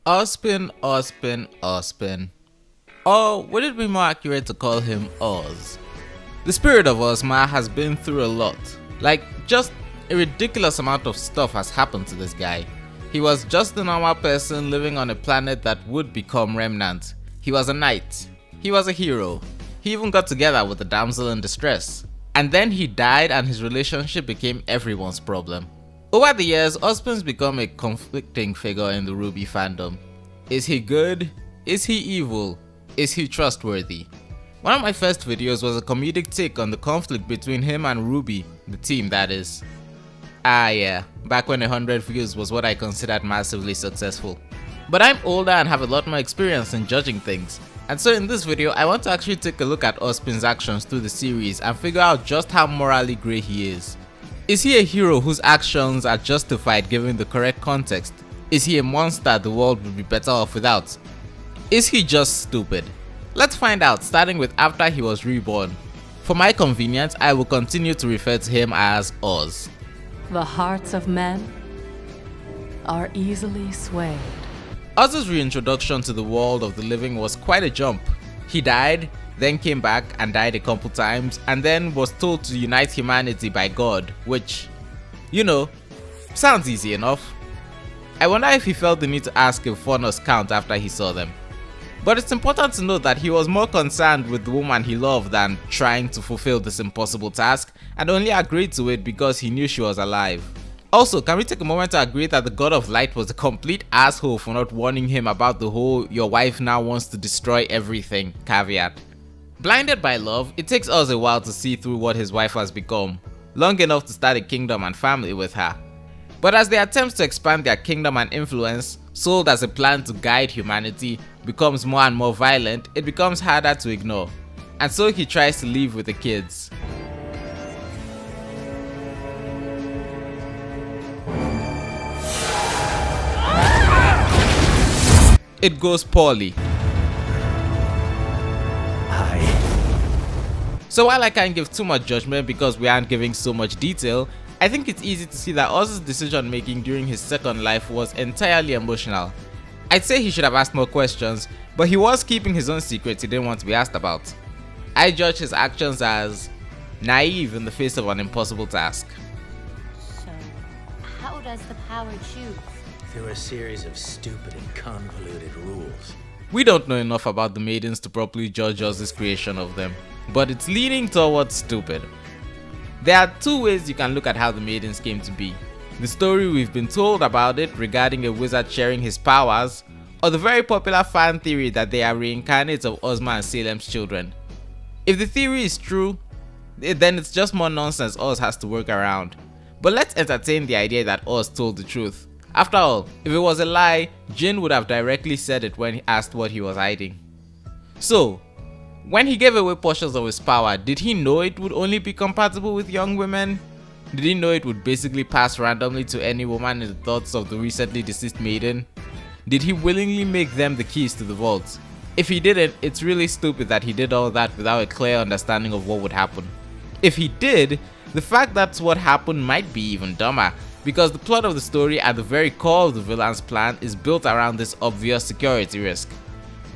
Ozpin, Ozpin, Ozpin. Or would it be more accurate to call him Oz? The spirit of Ozma has been through a lot. Like, just a ridiculous amount of stuff has happened to this guy. He was just a normal person living on a planet that would become Remnant. He was a knight. He was a hero. He even got together with a damsel in distress. And then he died and his relationship became everyone's problem. Over the years, Ozpin's become a conflicting figure in the RWBY fandom. Is he good? Is he evil? Is he trustworthy? One of my first videos was a comedic take on the conflict between him and RWBY, the team that is. Ah yeah, back when 100 views was what I considered massively successful. But I'm older and have a lot more experience in judging things. And so in this video, I want to actually take a look at Ozpin's actions through the series and figure out just how morally grey he is. Is he a hero whose actions are justified given the correct context? Is he a monster the world would be better off without? Is he just stupid? Let's find out, starting with after he was reborn. For my convenience, I will continue to refer to him as Oz. The hearts of men are easily swayed. Oz's reintroduction to the world of the living was quite a jump. He died, then came back and died a couple times, and then was told to unite humanity by God, which, you know, sounds easy enough. I wonder if he felt the need to ask if forenames count after he saw them. But it's important to note that he was more concerned with the woman he loved than trying to fulfill this impossible task, and only agreed to it because he knew she was alive. Also, can we take a moment to agree that the God of Light was a complete asshole for not warning him about the whole "your wife now wants to destroy everything" caveat? Blinded by love, it takes us a while to see through what his wife has become, long enough to start a kingdom and family with her. But as the attempts to expand their kingdom and influence, sold as a plan to guide humanity, becomes more and more violent, it becomes harder to ignore. And so he tries to leave with the kids. It goes poorly. So while I can't give too much judgment because we aren't giving so much detail, I think it's easy to see that Oz's decision making during his second life was entirely emotional. I'd say he should have asked more questions, but he was keeping his own secrets he didn't want to be asked about. I judge his actions as naive in the face of an impossible task. So, how does the power choose? Through a series of stupid and convoluted rules. We don't know enough about the Maidens to properly judge Oz's creation of them, but it's leaning towards stupid. There are two ways you can look at how the Maidens came to be. The story we've been told about it regarding a wizard sharing his powers, or the very popular fan theory that they are reincarnates of Ozma and Salem's children. If the theory is true, then it's just more nonsense Oz has to work around. But let's entertain the idea that Oz told the truth. After all, if it was a lie, Jin would have directly said it when he asked what he was hiding. So, when he gave away portions of his power, did he know it would only be compatible with young women? Did he know it would basically pass randomly to any woman in the thoughts of the recently deceased maiden? Did he willingly make them the keys to the vault? If he didn't, it's really stupid that he did all that without a clear understanding of what would happen. If he did, the fact that's what happened might be even dumber, because the plot of the story at the very core of the villain's plan is built around this obvious security risk.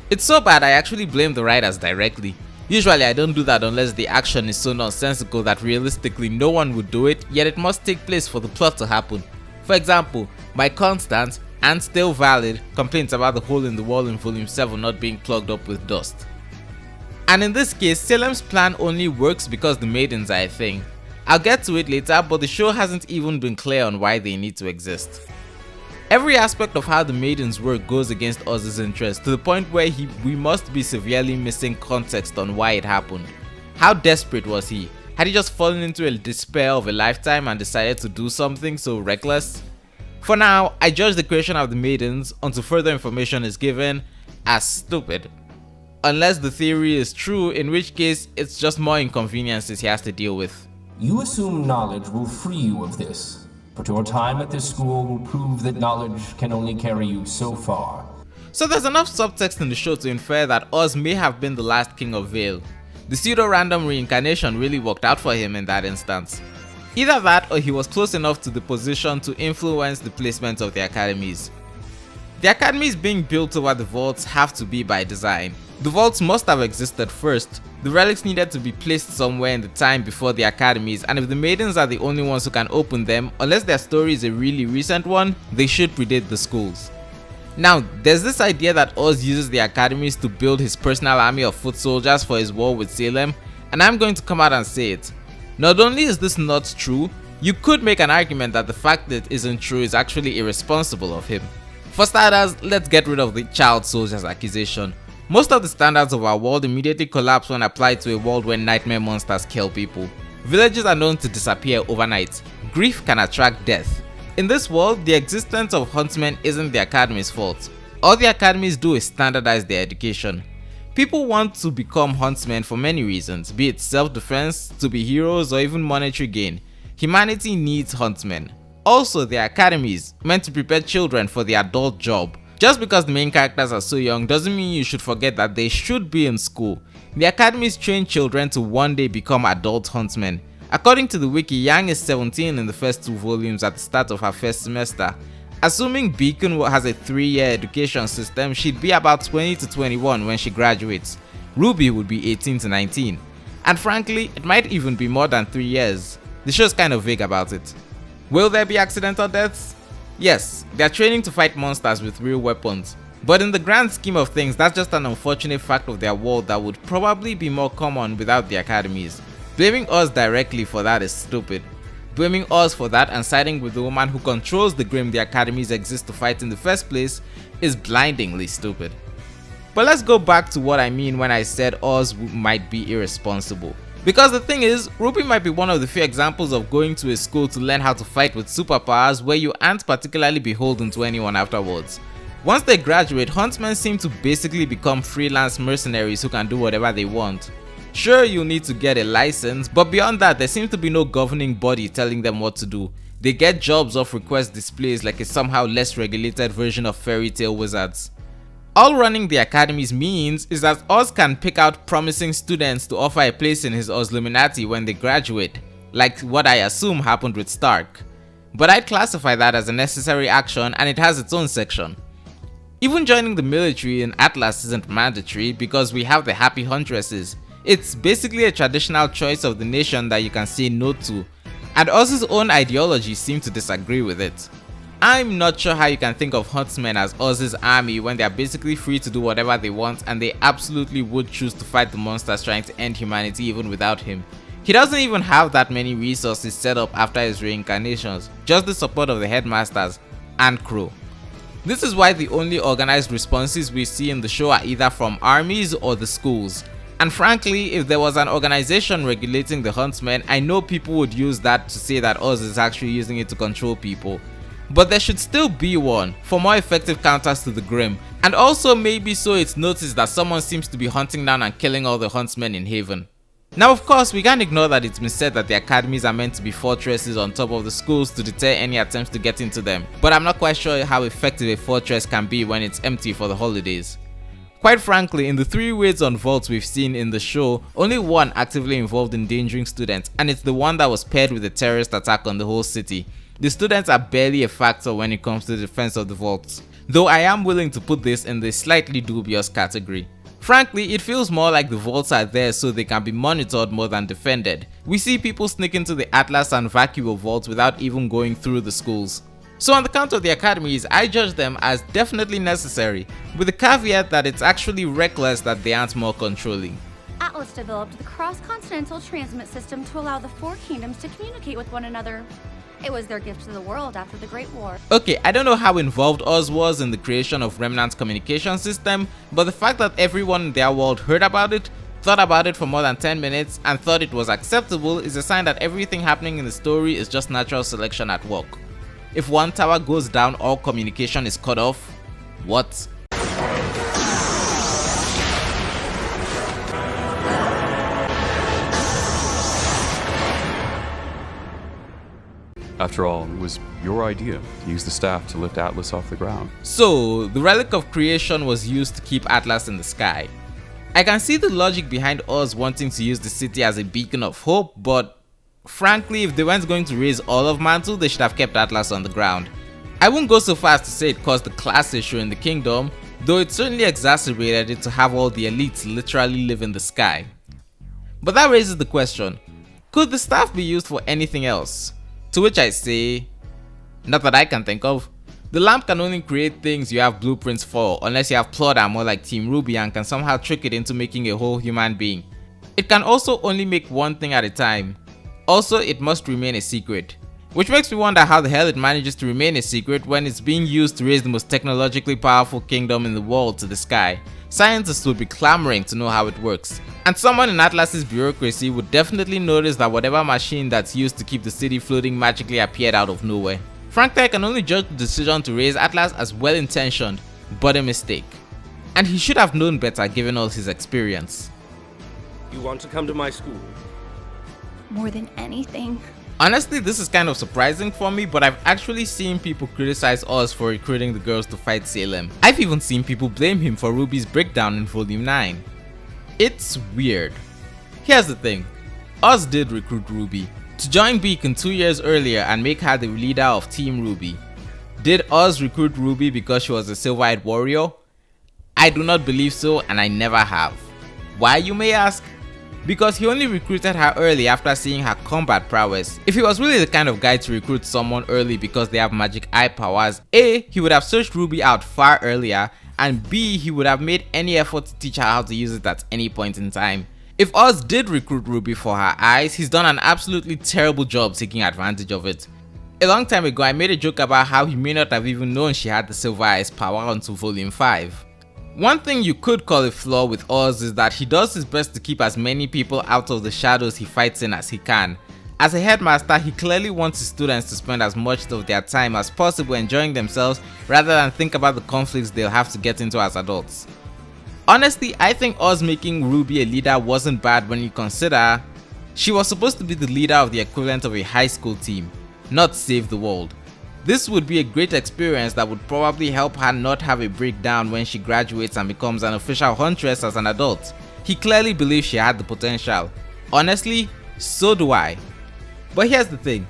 It's so bad I actually blame the writers directly. Usually I don't do that unless the action is so nonsensical that realistically no one would do it, yet it must take place for the plot to happen. For example, my constant, and still valid, complaints about the hole in the wall in volume 7 not being plugged up with dust. And in this case, Salem's plan only works because the Maidens are a thing. I'll get to it later, but the show hasn't even been clear on why they need to exist. Every aspect of how the Maidens work goes against Oz's interest, to the point where we must be severely missing context on why it happened. How desperate was he? Had he just fallen into a despair of a lifetime and decided to do something so reckless? For now, I judge the creation of the Maidens, until further information is given, as stupid. Unless the theory is true, in which case it's just more inconveniences he has to deal with. You assume knowledge will free you of this, but your time at this school will prove that knowledge can only carry you so far. So there's enough subtext in the show to infer that Oz may have been the last king of Vale. The pseudo-random reincarnation really worked out for him in that instance. Either that or he was close enough to the position to influence the placement of the Academies. The academies being built over the vaults have to be by design. The vaults must have existed first. The relics needed to be placed somewhere in the time before the academies, and if the maidens are the only ones who can open them, unless their story is a really recent one, they should predate the schools. Now, there's this idea that Oz uses the academies to build his personal army of foot soldiers for his war with Salem, and I'm going to come out and say it. Not only is this not true, you could make an argument that the fact that it isn't true is actually irresponsible of him. For starters, let's get rid of the child soldiers accusation. Most of the standards of our world immediately collapse when applied to a world where nightmare monsters kill people. Villages are known to disappear overnight. Grief can attract death. In this world, the existence of Huntsmen isn't the Academy's fault. All the Academies do is standardize their education. People want to become Huntsmen for many reasons, be it self-defense, to be heroes, or even monetary gain. Humanity needs Huntsmen. Also, the Academies, meant to prepare children for the adult job. Just because the main characters are so young doesn't mean you should forget that they should be in school. The Academies train children to one day become adult Huntsmen. According to the wiki, Yang is 17 in the first 2 volumes at the start of her first semester. Assuming Beacon has a 3-year education system, she'd be about 20 to 21 when she graduates. RWBY would be 18 to 19. And frankly, it might even be more than 3 years. The show's kind of vague about it. Will there be accidental deaths? Yes, they are training to fight monsters with real weapons. But in the grand scheme of things, that's just an unfortunate fact of their world that would probably be more common without the Academies. Blaming us directly for that is stupid. Blaming us for that and siding with the woman who controls the Grimm the Academies exist to fight in the first place is blindingly stupid. But let's go back to what I mean when I said Oz might be irresponsible. Because the thing is, RWBY might be one of the few examples of going to a school to learn how to fight with superpowers where you aren't particularly beholden to anyone afterwards. Once they graduate, Huntsmen seem to basically become freelance mercenaries who can do whatever they want. Sure, you'll need to get a license, but beyond that there seems to be no governing body telling them what to do. They get jobs off request displays like a somehow less regulated version of fairy tale wizards. All running the academies means is that Oz can pick out promising students to offer a place in his Ozluminati when they graduate, like what I assume happened with Stark. But I'd classify that as a necessary action and it has its own section. Even joining the military in Atlas isn't mandatory because we have the happy Huntresses. It's basically a traditional choice of the nation that you can say no to, and Oz's own ideology seems to disagree with it. I'm not sure how you can think of Huntsmen as Oz's army when they are basically free to do whatever they want and they absolutely would choose to fight the monsters trying to end humanity even without him. He doesn't even have that many resources set up after his reincarnations, just the support of the headmasters and crew. This is why the only organized responses we see in the show are either from armies or the schools. And frankly, if there was an organization regulating the Huntsmen, I know people would use that to say that Oz is actually using it to control people. But there should still be one for more effective counters to the Grimm, and also maybe so it's noticed that someone seems to be hunting down and killing all the Huntsmen in Haven. Now of course we can't ignore that it's been said that the academies are meant to be fortresses on top of the schools to deter any attempts to get into them, but I'm not quite sure how effective a fortress can be when it's empty for the holidays. Quite frankly, in the 3 raids on vaults we've seen in the show, only one actively involved endangering students, and it's the one that was paired with a terrorist attack on the whole city. The students are barely a factor when it comes to the defense of the vaults, though I am willing to put this in the slightly dubious category. Frankly, it feels more like the vaults are there so they can be monitored more than defended. We see people sneak into the Atlas and Vacuo vaults without even going through the schools. So on the count of the academies, I judge them as definitely necessary, with the caveat that it's actually reckless that they aren't more controlling. Atlas developed the cross-continental transmit system to allow the 4 kingdoms to communicate with one another. It was their gift to the world after the Great War. Okay, I don't know how involved Oz was in the creation of Remnant's communication system, but the fact that everyone in their world heard about it, thought about it for more than 10 minutes, and thought it was acceptable is a sign that everything happening in the story is just natural selection at work. If one tower goes down, all communication is cut off. What? After all, it was your idea to use the staff to lift Atlas off the ground. So, the relic of creation was used to keep Atlas in the sky. I can see the logic behind Oz wanting to use the city as a beacon of hope, but frankly, if they weren't going to raise all of Mantle, they should have kept Atlas on the ground. I won't go so far as to say it caused the class issue in the kingdom, though it certainly exacerbated it to have all the elites literally live in the sky. But that raises the question, could the staff be used for anything else? To which I say, not that I can think of. The lamp can only create things you have blueprints for unless you have plot armor like Team RWBY and can somehow trick it into making a whole human being. It can also only make one thing at a time. Also, it must remain a secret. Which makes me wonder how the hell it manages to remain a secret when it's being used to raise the most technologically powerful kingdom in the world to the sky. Scientists would be clamoring to know how it works. And someone in Atlas's bureaucracy would definitely notice that whatever machine that's used to keep the city floating magically appeared out of nowhere. Frankly, I can only judge the decision to raise Atlas as well-intentioned, but a mistake. And he should have known better given all his experience. You want to come to my school? More than anything. Honestly, this is kind of surprising for me, but I've actually seen people criticize Oz for recruiting the girls to fight Salem. I've even seen people blame him for RWBY's breakdown in Volume 9. It's weird. Here's the thing, Oz did recruit RWBY to join Beacon 2 years earlier and make her the leader of Team RWBY. Did Oz recruit RWBY because she was a silver-eyed warrior? I do not believe so, and I never have. Why, you may ask? Because he only recruited her early after seeing her combat prowess. If he was really the kind of guy to recruit someone early because they have magic eye powers, A, he would have searched RWBY out far earlier, and B, he would have made any effort to teach her how to use it at any point in time. If Oz did recruit RWBY for her eyes, he's done an absolutely terrible job taking advantage of it. A long time ago, I made a joke about how he may not have even known she had the silver eyes power until Volume 5. One thing you could call a flaw with Oz is that he does his best to keep as many people out of the shadows he fights in as he can. As a headmaster, he clearly wants his students to spend as much of their time as possible enjoying themselves rather than think about the conflicts they'll have to get into as adults. Honestly, I think Oz making RWBY a leader wasn't bad when you consider she was supposed to be the leader of the equivalent of a high school team, not save the world. This would be a great experience that would probably help her not have a breakdown when she graduates and becomes an official Huntress as an adult. He clearly believes she had the potential. Honestly, so do I. But here's the thing.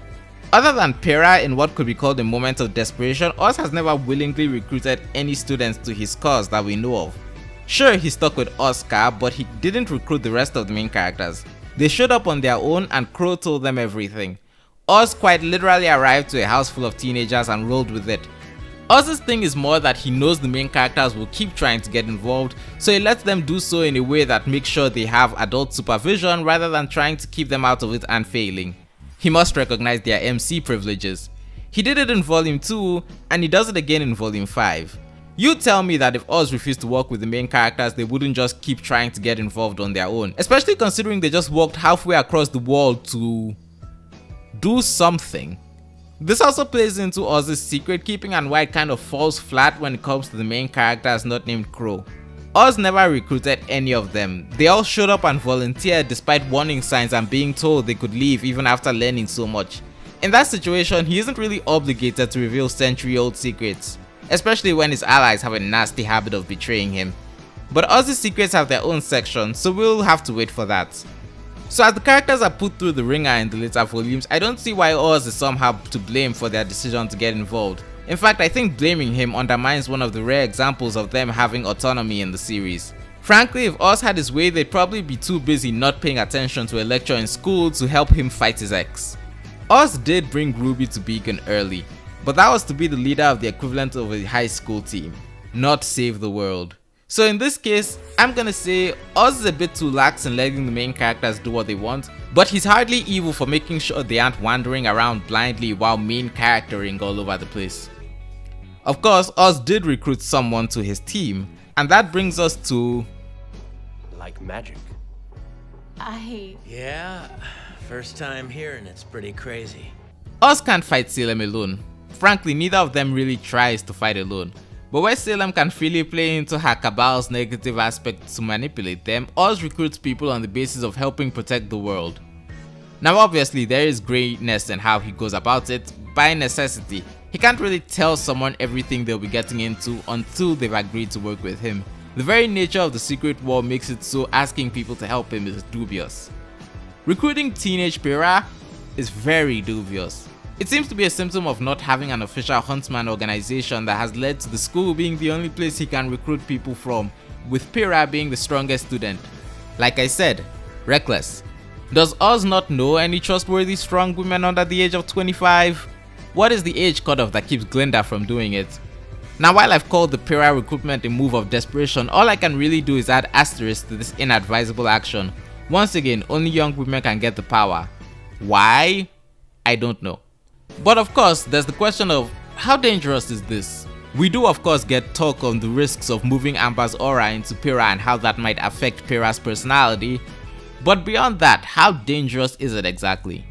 Other than Pera in what could be called a moment of desperation, Oz has never willingly recruited any students to his cause that we know of. Sure, he stuck with Oscar, but he didn't recruit the rest of the main characters. They showed up on their own and Crow told them everything. Oz quite literally arrived to a house full of teenagers and rolled with it. Oz's thing is more that he knows the main characters will keep trying to get involved, so he lets them do so in a way that makes sure they have adult supervision rather than trying to keep them out of it and failing. He must recognize their MC privileges. He did it in Volume 2 and he does it again in Volume 5. You tell me that if Oz refused to work with the main characters, they wouldn't just keep trying to get involved on their own, especially considering they just walked halfway across the world to do something. This also plays into Oz's secret keeping and why it kind of falls flat when it comes to the main characters not named Crow. Oz never recruited any of them. They all showed up and volunteered despite warning signs and being told they could leave even after learning so much. In that situation, he isn't really obligated to reveal century-old secrets, especially when his allies have a nasty habit of betraying him. But Oz's secrets have their own section, so we'll have to wait for that. So as the characters are put through the ringer in the later volumes, I don't see why Oz is somehow to blame for their decision to get involved. In fact, I think blaming him undermines one of the rare examples of them having autonomy in the series. Frankly, if Oz had his way, they'd probably be too busy not paying attention to a lecture in school to help him fight his ex. Oz did bring RWBY to Beacon early, but that was to be the leader of the equivalent of a high school team, not save the world. So in this case, I'm gonna say Oz is a bit too lax in letting the main characters do what they want, but he's hardly evil for making sure they aren't wandering around blindly while main charactering all over the place. Of course, Oz did recruit someone to his team, and that brings us to... Like magic. Yeah, first time hearing it's pretty crazy. Oz can't fight Salem alone. Frankly, neither of them really tries to fight alone. But where Salem can freely play into her cabal's negative aspects to manipulate them, Oz recruits people on the basis of helping protect the world. Now obviously there is greatness in how he goes about it. By necessity, he can't really tell someone everything they'll be getting into until they've agreed to work with him. The very nature of the secret war makes it so asking people to help him is dubious. Recruiting teenage Pera is very dubious. It seems to be a symptom of not having an official Huntsman organization that has led to the school being the only place he can recruit people from, with Pyrrha being the strongest student. Like I said, reckless. Does Oz not know any trustworthy strong women under the age of 25? What is the age cutoff that keeps Glinda from doing it? Now, while I've called the Pyrrha recruitment a move of desperation, all I can really do is add asterisk to this inadvisable action. Once again, only young women can get the power. Why? I don't know. But of course, there's the question of how dangerous is this? We do of course get talk on the risks of moving Amber's aura into Pyrrha and how that might affect Pyrrha's personality, but beyond that, how dangerous is it exactly?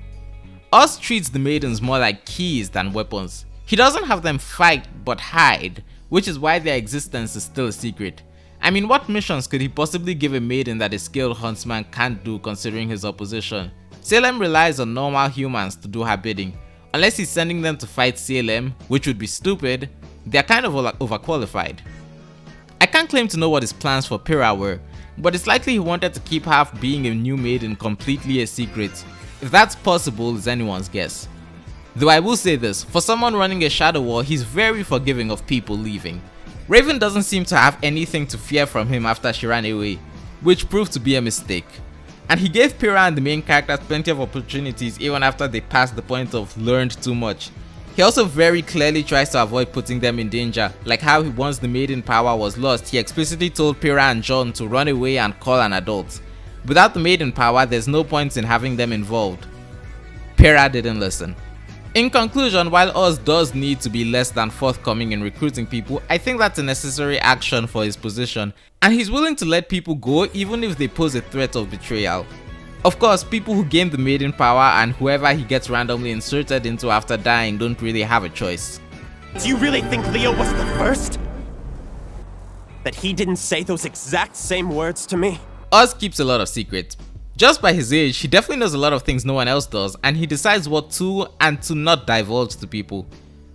Oz treats the Maidens more like keys than weapons. He doesn't have them fight but hide, which is why their existence is still a secret. I mean, what missions could he possibly give a Maiden that a skilled huntsman can't do considering his opposition? Salem relies on normal humans to do her bidding. Unless he's sending them to fight Salem, which would be stupid, they're kind of overqualified. I can't claim to know what his plans for Pyrrha were, but it's likely he wanted to keep her being a new maiden completely a secret. If that's possible, is anyone's guess. Though I will say this, for someone running a shadow war, he's very forgiving of people leaving. Raven doesn't seem to have anything to fear from him after she ran away, which proved to be a mistake. And he gave Pyrrha and the main characters plenty of opportunities even after they passed the point of learned too much. He also very clearly tries to avoid putting them in danger, like how once the maiden power was lost, he explicitly told Pyrrha and John to run away and call an adult. Without the maiden power, there's no point in having them involved. Pyrrha didn't listen. In conclusion, while Oz does need to be less than forthcoming in recruiting people, I think that's a necessary action for his position, and he's willing to let people go even if they pose a threat of betrayal. Of course, people who gain the maiden power and whoever he gets randomly inserted into after dying don't really have a choice. Do you really think Leo was the first? That he didn't say those exact same words to me? Oz keeps a lot of secrets. Just by his age, he definitely knows a lot of things no one else does, and he decides what to and to not divulge to people.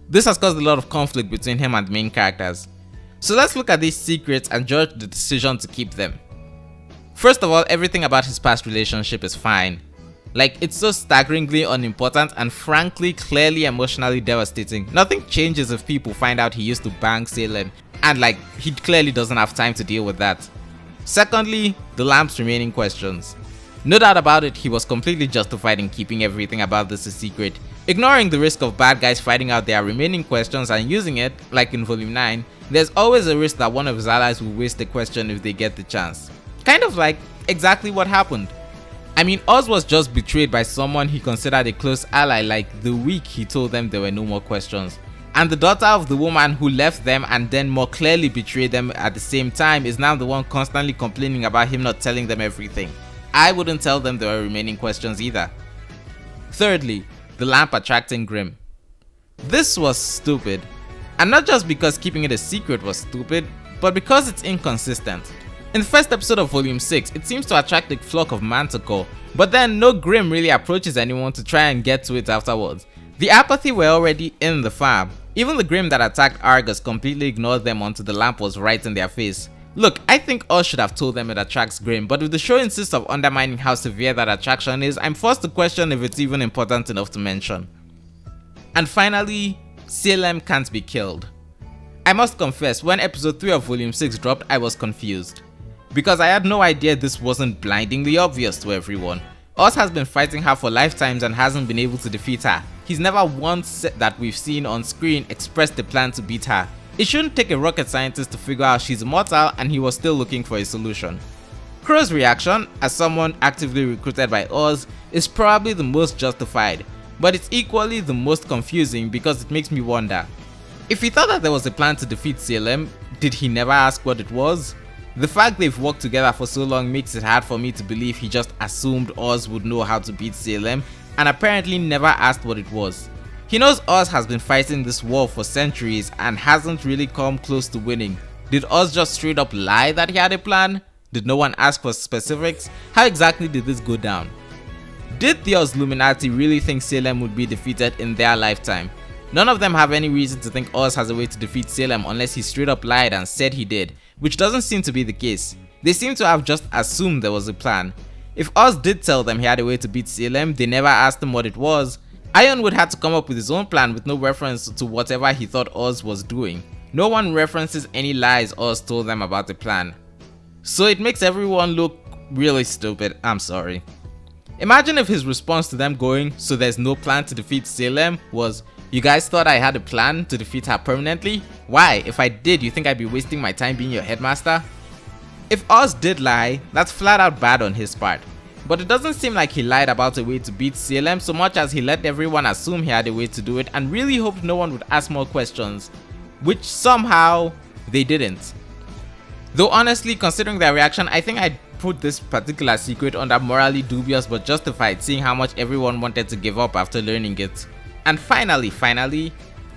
This has caused a lot of conflict between him and the main characters. So let's look at these secrets and judge the decision to keep them. First of all, everything about his past relationship is fine. Like, it's so staggeringly unimportant and frankly clearly emotionally devastating. Nothing changes if people find out he used to bang Salem, and like, he clearly doesn't have time to deal with that. Secondly, the lamp's remaining questions. No doubt about it, he was completely justified in keeping everything about this a secret. Ignoring the risk of bad guys finding out their remaining questions and using it, like in Volume 9, there's always a risk that one of his allies will waste the question if they get the chance. Kind of like exactly what happened. I mean, Oz was just betrayed by someone he considered a close ally like the week he told them there were no more questions. And the daughter of the woman who left them and then more clearly betrayed them at the same time is now the one constantly complaining about him not telling them everything. I wouldn't tell them there were remaining questions either. Thirdly, the lamp attracting Grimm. This was stupid. And not just because keeping it a secret was stupid, but because it's inconsistent. In the first episode of Volume 6, it seems to attract a flock of manticore, but then no Grimm really approaches anyone to try and get to it afterwards. The apathy were already in the farm. Even the Grimm that attacked Argus completely ignored them until the lamp was right in their face. Look, I think Oz should have told them it attracts Grimm, but if the show insists of undermining how severe that attraction is, I'm forced to question if it's even important enough to mention. And finally, Salem can't be killed. I must confess, when episode 3 of Volume 6 dropped, I was confused. Because I had no idea this wasn't blindingly obvious to everyone. Oz has been fighting her for lifetimes and hasn't been able to defeat her. He's never once that we've seen on screen expressed a plan to beat her. It shouldn't take a rocket scientist to figure out she's immortal, and he was still looking for a solution. Crow's reaction, as someone actively recruited by Oz, is probably the most justified, but it's equally the most confusing because it makes me wonder. If he thought that there was a plan to defeat Salem, did he never ask what it was? The fact they've worked together for so long makes it hard for me to believe he just assumed Oz would know how to beat Salem and apparently never asked what it was. He knows Oz has been fighting this war for centuries and hasn't really come close to winning. Did Oz just straight up lie that he had a plan? Did no one ask for specifics? How exactly did this go down? Did the Ozluminati really think Salem would be defeated in their lifetime? None of them have any reason to think Oz has a way to defeat Salem unless he straight up lied and said he did, which doesn't seem to be the case. They seem to have just assumed there was a plan. If Oz did tell them he had a way to beat Salem, they never asked him what it was, Ironwood had to come up with his own plan with no reference to whatever he thought Oz was doing. No one references any lies Oz told them about the plan. So it makes everyone look really stupid, I'm sorry. Imagine if his response to them going, "So there's no plan to defeat Salem," was, "You guys thought I had a plan to defeat her permanently? Why? If I did, you think I'd be wasting my time being your headmaster?" If Oz did lie, that's flat out bad on his part. But it doesn't seem like he lied about a way to beat Salem so much as he let everyone assume he had a way to do it and really hoped no one would ask more questions, which somehow they didn't. Though honestly, considering their reaction, I think I'd put this particular secret under morally dubious but justified, seeing how much everyone wanted to give up after learning it. And finally,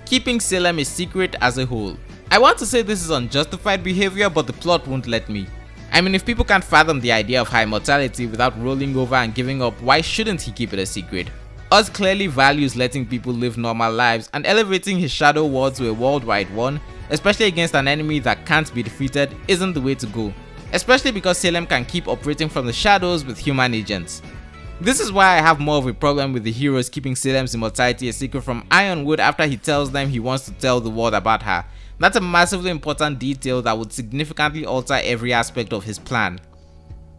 keeping Salem a secret as a whole. I want to say this is unjustified behavior, but the plot won't let me. I mean, if people can't fathom the idea of high mortality without rolling over and giving up, why shouldn't he keep it a secret? Oz clearly values letting people live normal lives, and elevating his shadow world to a worldwide one, especially against an enemy that can't be defeated, isn't the way to go. Especially because Salem can keep operating from the shadows with human agents. This is why I have more of a problem with the heroes keeping Salem's immortality a secret from Ironwood after he tells them he wants to tell the world about her. That's a massively important detail that would significantly alter every aspect of his plan.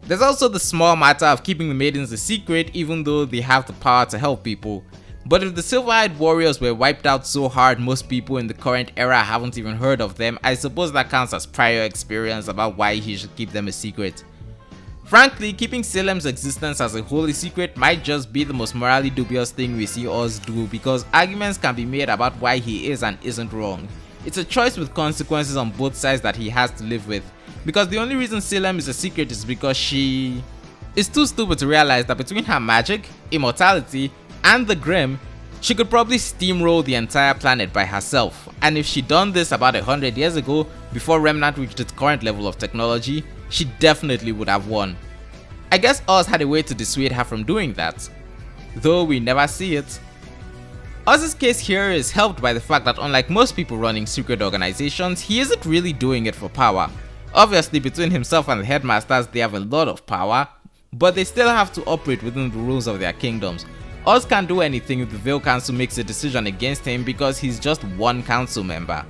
There's also the small matter of keeping the Maidens a secret even though they have the power to help people. But if the Silver-Eyed Warriors were wiped out so hard most people in the current era haven't even heard of them, I suppose that counts as prior experience about why he should keep them a secret. Frankly, keeping Salem's existence as a holy secret might just be the most morally dubious thing we see Oz do, because arguments can be made about why he is and isn't wrong. It's a choice with consequences on both sides that he has to live with, because the only reason Salem is a secret is because she is too stupid to realize that between her magic, immortality, and the Grimm, she could probably steamroll the entire planet by herself, and if she'd done this about 100 years ago, before Remnant reached its current level of technology, she definitely would have won. I guess Oz had a way to dissuade her from doing that, though we never see it. Oz's case here is helped by the fact that unlike most people running secret organizations, he isn't really doing it for power. Obviously, between himself and the headmasters, they have a lot of power, but they still have to operate within the rules of their kingdoms. Oz can't do anything if the Veil Council makes a decision against him because he's just one council member.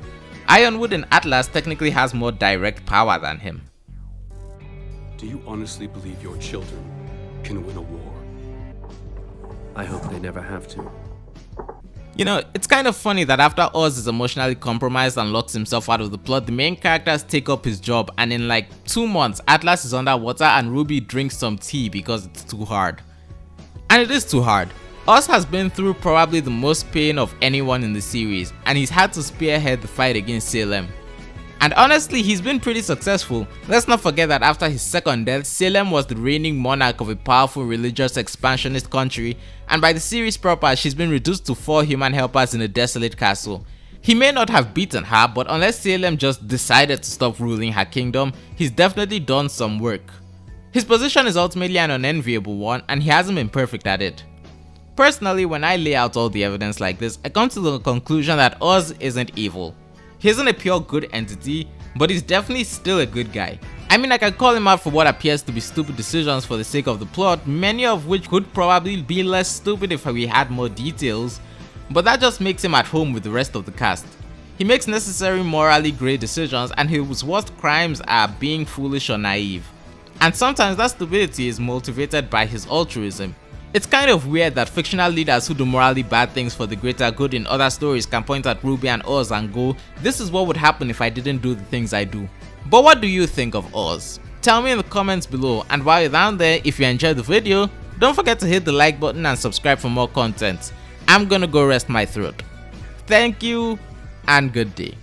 Ironwood and Atlas technically has more direct power than him. Do you honestly believe your children can win a war? I hope they never have to. You know, it's kind of funny that after Oz is emotionally compromised and locks himself out of the plot, the main characters take up his job, and in like 2 months, Atlas is underwater and RWBY drinks some tea because it's too hard. And it is too hard. Oz has been through probably the most pain of anyone in the series, and he's had to spearhead the fight against Salem. And honestly, he's been pretty successful. Let's not forget that after his second death, Salem was the reigning monarch of a powerful religious expansionist country, and by the series proper, she's been reduced to 4 human helpers in a desolate castle. He may not have beaten her, but unless Salem just decided to stop ruling her kingdom, he's definitely done some work. His position is ultimately an unenviable one, and he hasn't been perfect at it. Personally, when I lay out all the evidence like this, I come to the conclusion that Oz isn't evil. He isn't a pure good entity, but he's definitely still a good guy. I mean, I can call him out for what appears to be stupid decisions for the sake of the plot, many of which could probably be less stupid if we had more details, but that just makes him at home with the rest of the cast. He makes necessary morally grey decisions, and his worst crimes are being foolish or naive. And sometimes that stupidity is motivated by his altruism. It's kind of weird that fictional leaders who do morally bad things for the greater good in other stories can point at RWBY and Oz and go, "This is what would happen if I didn't do the things I do." But what do you think of Oz? Tell me in the comments below, and while you're down there, if you enjoyed the video, don't forget to hit the like button and subscribe for more content. I'm gonna go rest my throat. Thank you and good day.